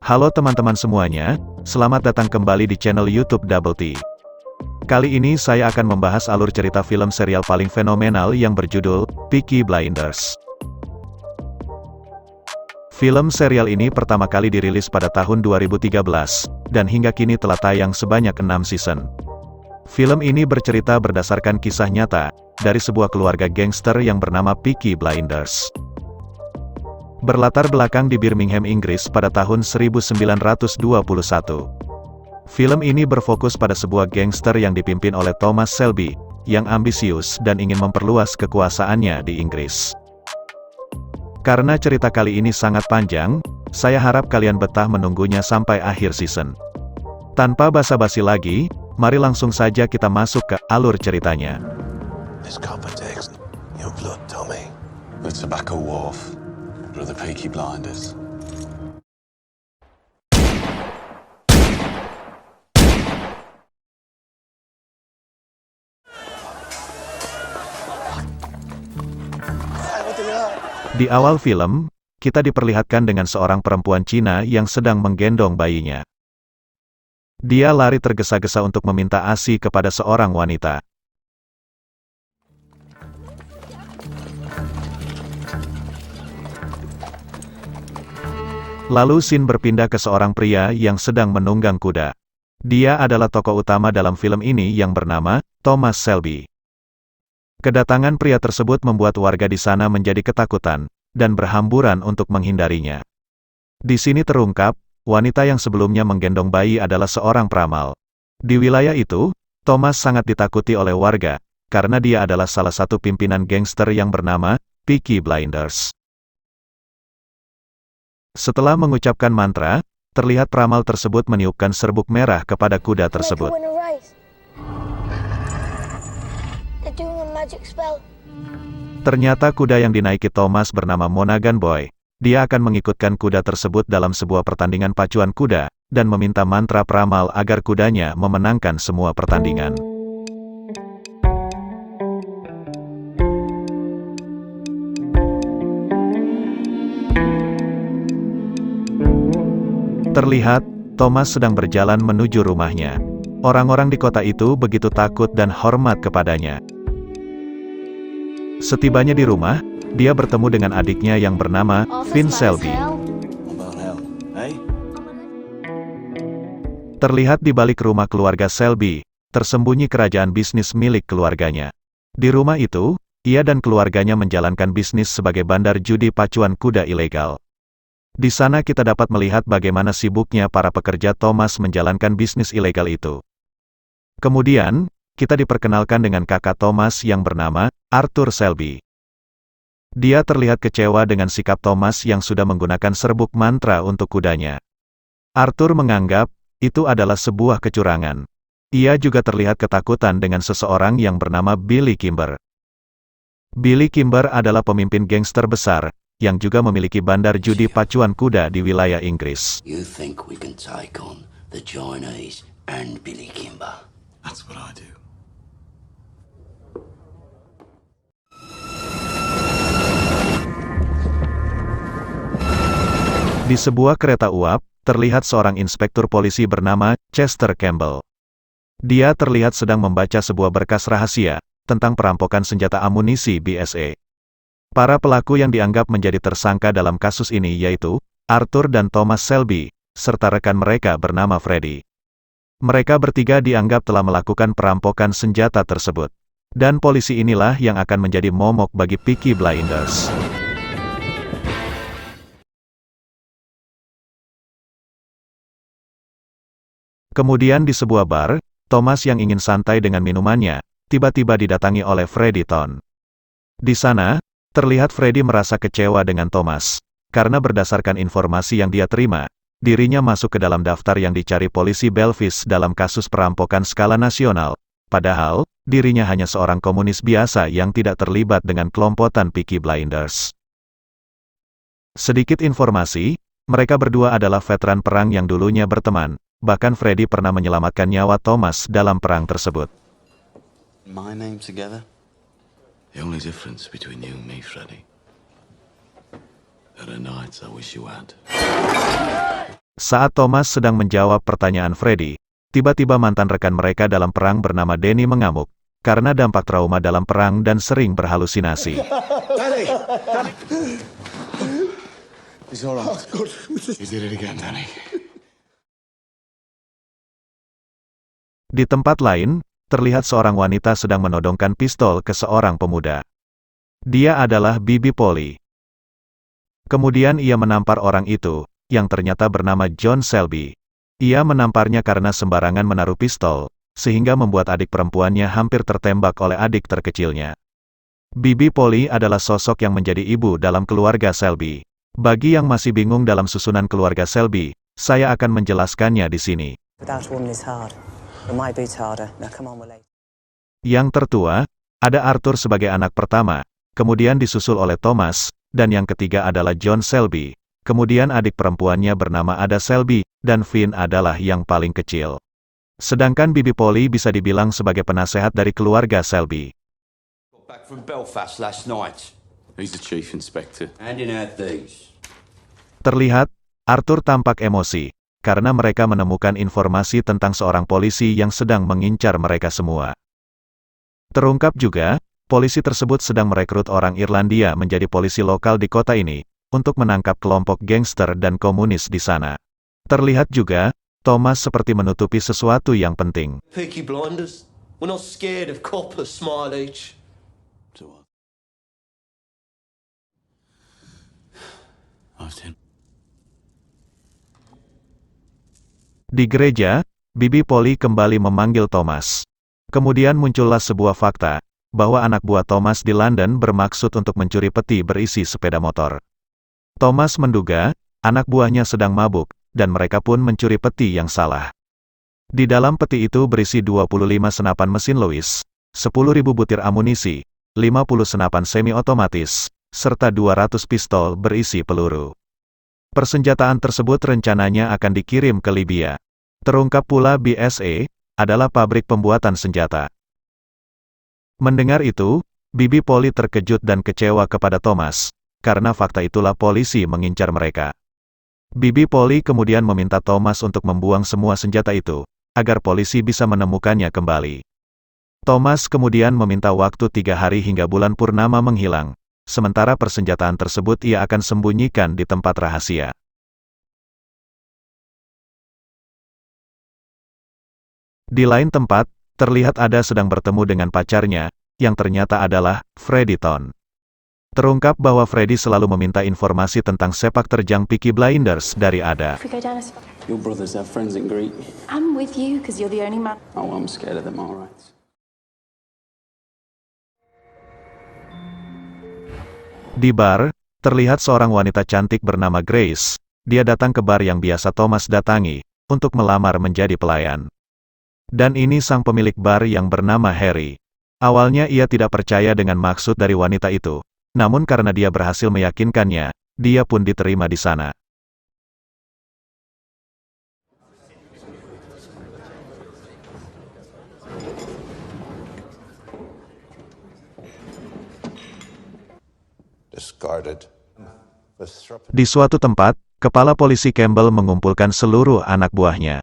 Halo teman-teman semuanya, selamat datang kembali di channel YouTube Double T. Kali ini saya akan membahas alur cerita film serial paling fenomenal yang berjudul Peaky Blinders. Film serial ini pertama kali dirilis pada tahun 2013, dan hingga kini telah tayang sebanyak 6 season. Film ini bercerita berdasarkan kisah nyata, dari sebuah keluarga gangster yang bernama Peaky Blinders. Berlatar belakang di Birmingham, Inggris pada tahun 1921. Film ini berfokus pada sebuah gangster yang dipimpin oleh Thomas Shelby, yang ambisius dan ingin memperluas kekuasaannya di Inggris. Karena cerita kali ini sangat panjang, saya harap kalian betah menunggunya sampai akhir season. Tanpa basa-basi lagi, mari langsung saja kita masuk ke alur ceritanya. This copper takes your blood, Tommy. The Tobacco Wharf, or the Peaky Blinders. Di awal film, kita diperlihatkan dengan seorang perempuan Cina yang sedang menggendong bayinya. Dia lari tergesa-gesa untuk meminta ASI kepada seorang wanita. Lalu scene berpindah ke seorang pria yang sedang menunggang kuda. Dia adalah tokoh utama dalam film ini yang bernama Thomas Shelby. Kedatangan pria tersebut membuat warga di sana menjadi ketakutan, dan berhamburan untuk menghindarinya. Di sini terungkap, wanita yang sebelumnya menggendong bayi adalah seorang peramal. Di wilayah itu, Thomas sangat ditakuti oleh warga, karena dia adalah salah satu pimpinan gangster yang bernama Peaky Blinders. Setelah mengucapkan mantra, terlihat peramal tersebut meniupkan serbuk merah kepada kuda tersebut. Ternyata kuda yang dinaiki Thomas bernama Monaghan Boy. Dia akan mengikutkan kuda tersebut dalam sebuah pertandingan pacuan kuda, dan meminta mantra peramal agar kudanya memenangkan semua pertandingan. Terlihat, Thomas sedang berjalan menuju rumahnya. Orang-orang di kota itu begitu takut dan hormat kepadanya. Setibanya di rumah, dia bertemu dengan adiknya yang bernama Vin Shelby. Terlihat di balik rumah keluarga Shelby, tersembunyi kerajaan bisnis milik keluarganya. Di rumah itu, ia dan keluarganya menjalankan bisnis sebagai bandar judi pacuan kuda ilegal. Di sana kita dapat melihat bagaimana sibuknya para pekerja Thomas menjalankan bisnis ilegal itu. Kemudian, kita diperkenalkan dengan kakak Thomas yang bernama Arthur Shelby. Dia terlihat kecewa dengan sikap Thomas yang sudah menggunakan serbuk mantra untuk kudanya. Arthur menganggap itu adalah sebuah kecurangan. Ia juga terlihat ketakutan dengan seseorang yang bernama Billy Kimber. Billy Kimber adalah pemimpin gangster besar, yang juga memiliki bandar judi pacuan kuda di wilayah Inggris. You think we can take on the Chinese and Billy Kimber? That's what I do. Di sebuah kereta uap, terlihat seorang inspektur polisi bernama Chester Campbell. Dia terlihat sedang membaca sebuah berkas rahasia, tentang perampokan senjata amunisi BSA. Para pelaku yang dianggap menjadi tersangka dalam kasus ini yaitu Arthur dan Thomas Shelby, serta rekan mereka bernama Freddy. Mereka bertiga dianggap telah melakukan perampokan senjata tersebut. Dan polisi inilah yang akan menjadi momok bagi Peaky Blinders. Kemudian di sebuah bar, Thomas yang ingin santai dengan minumannya, tiba-tiba didatangi oleh Freddy Ton. Di sana, terlihat Freddy merasa kecewa dengan Thomas, karena berdasarkan informasi yang dia terima, dirinya masuk ke dalam daftar yang dicari polisi Belfast dalam kasus perampokan skala nasional, padahal, dirinya hanya seorang komunis biasa yang tidak terlibat dengan kelompokan Peaky Blinders. Sedikit informasi, mereka berdua adalah veteran perang yang dulunya berteman, bahkan Freddy pernah menyelamatkan nyawa Thomas dalam perang tersebut. My name together? The only difference between you and me, Freddy, are the nights I wish you had. Saat Thomas sedang menjawab pertanyaan Freddy, tiba-tiba mantan rekan mereka dalam perang bernama Danny mengamuk, karena dampak trauma dalam perang dan sering berhalusinasi. Danny! He's all right. Oh, good. You did it again, Danny. Di tempat lain, terlihat seorang wanita sedang menodongkan pistol ke seorang pemuda. Dia adalah Bibi Polly. Kemudian ia menampar orang itu, yang ternyata bernama John Selby. Ia menamparnya karena sembarangan menaruh pistol, sehingga membuat adik perempuannya hampir tertembak oleh adik terkecilnya. Bibi Polly adalah sosok yang menjadi ibu dalam keluarga Selby. Bagi yang masih bingung dalam susunan keluarga Selby, saya akan menjelaskannya di sini. Yang tertua, ada Arthur sebagai anak pertama, kemudian disusul oleh Thomas, dan yang ketiga adalah John Selby. Kemudian adik perempuannya bernama Ada Selby, dan Finn adalah yang paling kecil. Sedangkan Bibi Polly bisa dibilang sebagai penasehat dari keluarga Selby. Back from Belfast last night. He's the chief inspector. Handing out these. Terlihat, Arthur tampak emosi, karena mereka menemukan informasi tentang seorang polisi yang sedang mengincar mereka semua. Terungkap juga, polisi tersebut sedang merekrut orang Irlandia menjadi polisi lokal di kota ini, untuk menangkap kelompok gangster dan komunis di sana. Terlihat juga, Thomas seperti menutupi sesuatu yang penting. Peaky Blinders. We're not scared of coppers, smile each. So what? Austin. Di gereja, Bibi Polly kembali memanggil Thomas. Kemudian muncullah sebuah fakta, bahwa anak buah Thomas di London bermaksud untuk mencuri peti berisi sepeda motor. Thomas menduga, anak buahnya sedang mabuk, dan mereka pun mencuri peti yang salah. Di dalam peti itu berisi 25 senapan mesin Lewis, 10.000 butir amunisi, 50 senapan semi-otomatis, serta 200 pistol berisi peluru. Persenjataan tersebut rencananya akan dikirim ke Libya. Terungkap pula BSA adalah pabrik pembuatan senjata. Mendengar itu, Bibi Polly terkejut dan kecewa kepada Thomas, karena fakta itulah polisi mengincar mereka. Bibi Polly kemudian meminta Thomas untuk membuang semua senjata itu, agar polisi bisa menemukannya kembali. Thomas kemudian meminta waktu 3 hari hingga bulan purnama menghilang, sementara persenjataan tersebut ia akan sembunyikan di tempat rahasia. Di lain tempat, terlihat Ada sedang bertemu dengan pacarnya, yang ternyata adalah Freddy Thorne. Terungkap bahwa Freddy selalu meminta informasi tentang sepak terjang Peaky Blinders dari Ada. Your brothers have friends in Greek. I'm with you because you're the only man. Oh, I'm scared of them, all right. Di bar, terlihat seorang wanita cantik bernama Grace. Dia datang ke bar yang biasa Thomas datangi, untuk melamar menjadi pelayan. Dan ini sang pemilik bar yang bernama Harry. Awalnya ia tidak percaya dengan maksud dari wanita itu, namun karena dia berhasil meyakinkannya, dia pun diterima di sana. Discarded. Di suatu tempat, kepala polisi Campbell mengumpulkan seluruh anak buahnya.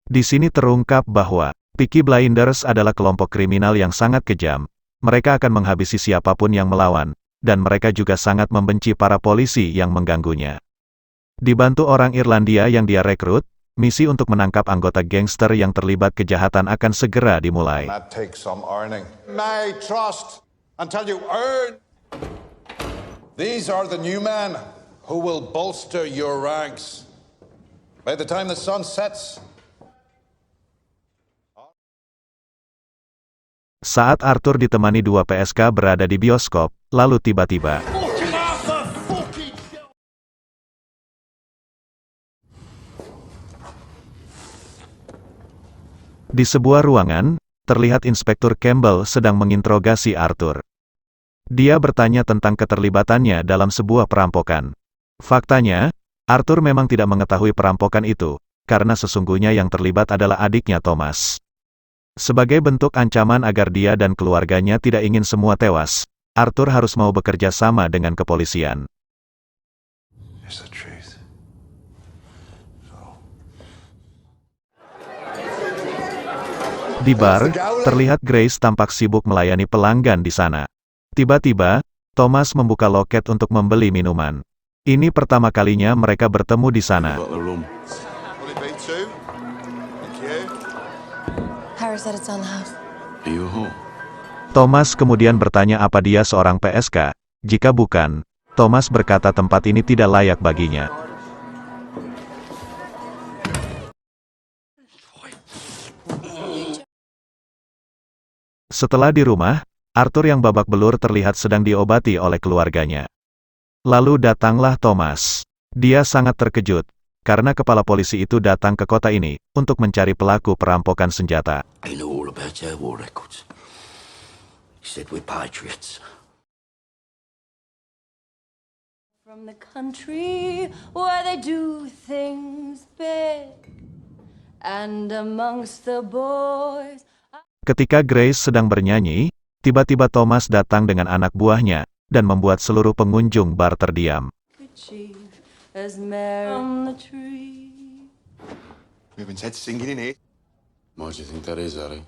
Di sini terungkap bahwa Peaky Blinders adalah kelompok kriminal yang sangat kejam. Mereka akan menghabisi siapapun yang melawan, dan mereka juga sangat membenci para polisi yang mengganggunya. Dibantu orang Irlandia yang dia rekrut, misi untuk menangkap anggota gangster yang terlibat kejahatan akan segera dimulai. That takes some earning. May trust until you earn. These are the new men who will bolster your ranks. By the time the sun sets. Saat Arthur ditemani 2 PSK berada di bioskop, lalu tiba-tiba di sebuah ruangan, terlihat Inspektur Campbell sedang menginterogasi Arthur. Dia bertanya tentang keterlibatannya dalam sebuah perampokan. Faktanya, Arthur memang tidak mengetahui perampokan itu, karena sesungguhnya yang terlibat adalah adiknya Thomas. Sebagai bentuk ancaman agar dia dan keluarganya tidak ingin semua tewas, Arthur harus mau bekerja sama dengan kepolisian. It's the truth. Di bar, terlihat Grace tampak sibuk melayani pelanggan di sana. Tiba-tiba, Thomas membuka loket untuk membeli minuman. Ini pertama kalinya mereka bertemu di sana. Harry said it's on the house. Are you a whore? Thomas kemudian bertanya apa dia seorang PSK. Jika bukan, Thomas berkata tempat ini tidak layak baginya. Setelah di rumah, Arthur yang babak belur terlihat sedang diobati oleh keluarganya. Lalu datanglah Thomas. Dia sangat terkejut, karena kepala polisi itu datang ke kota ini, untuk mencari pelaku perampokan senjata. He knew all about our war records. He said we're patriots. From the country where they do things big, and amongst the boys. Ketika Grace sedang bernyanyi, tiba-tiba Thomas datang dengan anak buahnya, dan membuat seluruh pengunjung bar terdiam. As Mary on the tree. We haven't said singing in here. Why do you think that is, Harry?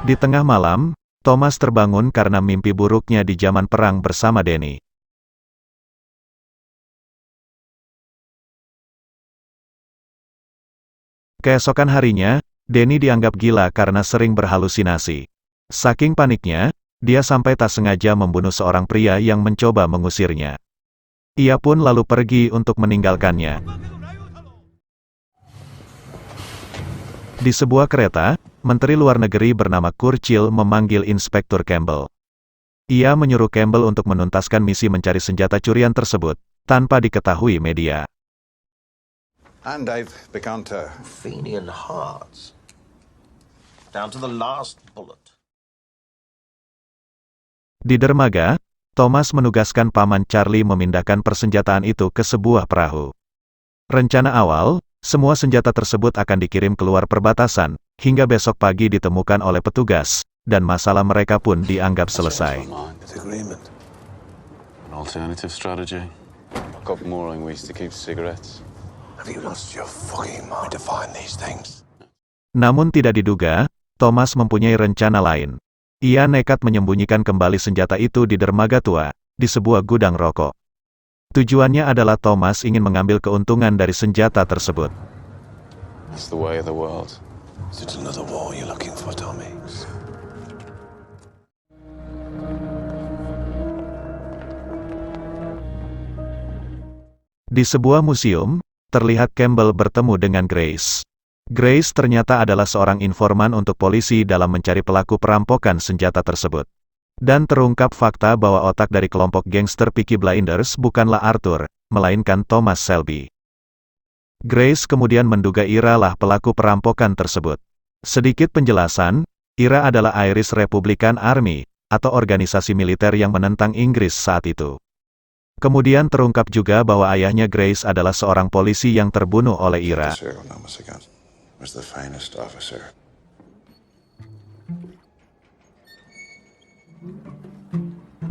Di tengah malam, Thomas terbangun karena mimpi buruknya di zaman perang bersama Danny. Keesokan harinya, Danny dianggap gila karena sering berhalusinasi. Saking paniknya, dia sampai tak sengaja membunuh seorang pria yang mencoba mengusirnya. Ia pun lalu pergi untuk meninggalkannya. Di sebuah kereta, Menteri Luar Negeri bernama Churchill memanggil Inspektur Campbell. Ia menyuruh Campbell untuk menuntaskan misi mencari senjata curian tersebut, tanpa diketahui media. And I've begun to... Fenian hearts. Down to the last bullet. Di dermaga, Thomas menugaskan paman Charlie memindahkan persenjataan itu ke sebuah perahu. Rencana awal, semua senjata tersebut akan dikirim keluar perbatasan, hingga besok pagi ditemukan oleh petugas, dan masalah mereka pun dianggap selesai. Agreement. An alternative strategy. Got mooring ways to keep cigarettes. Have you lost your fucking mind to find these things? Namun tidak diduga, Thomas mempunyai rencana lain. Ia nekat menyembunyikan kembali senjata itu di dermaga tua, di sebuah gudang rokok. Tujuannya adalah Thomas ingin mengambil keuntungan dari senjata tersebut. That's the way of the world. Is it another war you're looking for, Tommy? Di sebuah museum, terlihat Campbell bertemu dengan Grace. Grace ternyata adalah seorang informan untuk polisi dalam mencari pelaku perampokan senjata tersebut. Dan terungkap fakta bahwa otak dari kelompok gangster Peaky Blinders bukanlah Arthur, melainkan Thomas Shelby. Grace kemudian menduga Ira lah pelaku perampokan tersebut. Sedikit penjelasan, Ira adalah Irish Republican Army, atau organisasi militer yang menentang Inggris saat itu. Kemudian terungkap juga bahwa ayahnya Grace adalah seorang polisi yang terbunuh oleh Ira.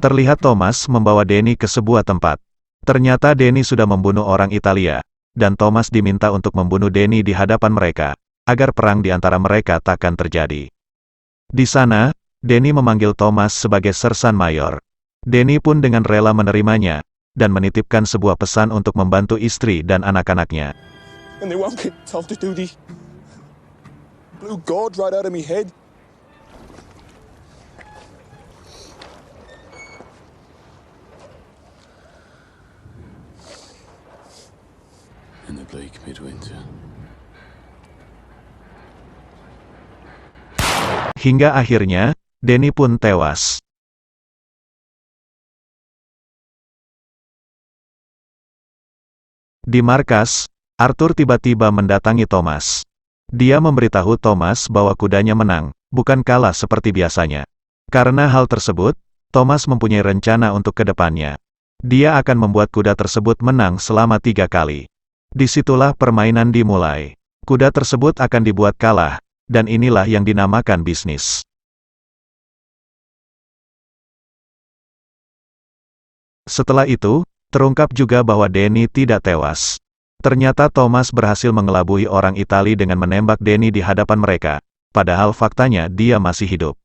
Terlihat Thomas membawa Danny ke sebuah tempat. Ternyata Danny sudah membunuh orang Italia, dan Thomas diminta untuk membunuh Danny di hadapan mereka, agar perang di antara mereka takkan terjadi. Di sana, Danny memanggil Thomas sebagai sersan mayor. Danny pun dengan rela menerimanya, dan menitipkan sebuah pesan untuk membantu istri dan anak-anaknya. And they won't get told to do the blew God right out of me head. In the bleak midwinter. Hingga akhirnya, Danny pun tewas. Di markas, Arthur tiba-tiba mendatangi Thomas. Dia memberitahu Thomas bahwa kudanya menang, bukan kalah seperti biasanya. Karena hal tersebut, Thomas mempunyai rencana untuk ke depannya. Dia akan membuat kuda tersebut menang selama 3 kali. Disitulah permainan dimulai. Kuda tersebut akan dibuat kalah, dan inilah yang dinamakan bisnis. Setelah itu, terungkap juga bahwa Danny tidak tewas. Ternyata Thomas berhasil mengelabui orang Itali dengan menembak Danny di hadapan mereka, padahal faktanya dia masih hidup.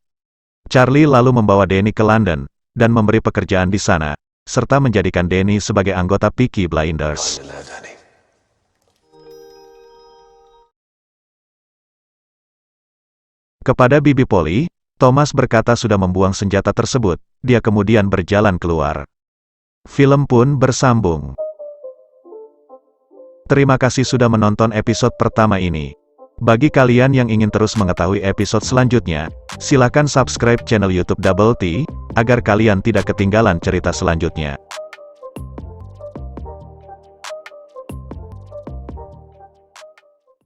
Charlie lalu membawa Danny ke London, dan memberi pekerjaan di sana, serta menjadikan Danny sebagai anggota Peaky Blinders. Find it now, Danny. Kepada Bibi Polly, Thomas berkata sudah membuang senjata tersebut, dia kemudian berjalan keluar. Film pun bersambung. Terima kasih sudah menonton episode pertama ini. Bagi kalian yang ingin terus mengetahui episode selanjutnya, silakan subscribe channel YouTube Double T, agar kalian tidak ketinggalan cerita selanjutnya.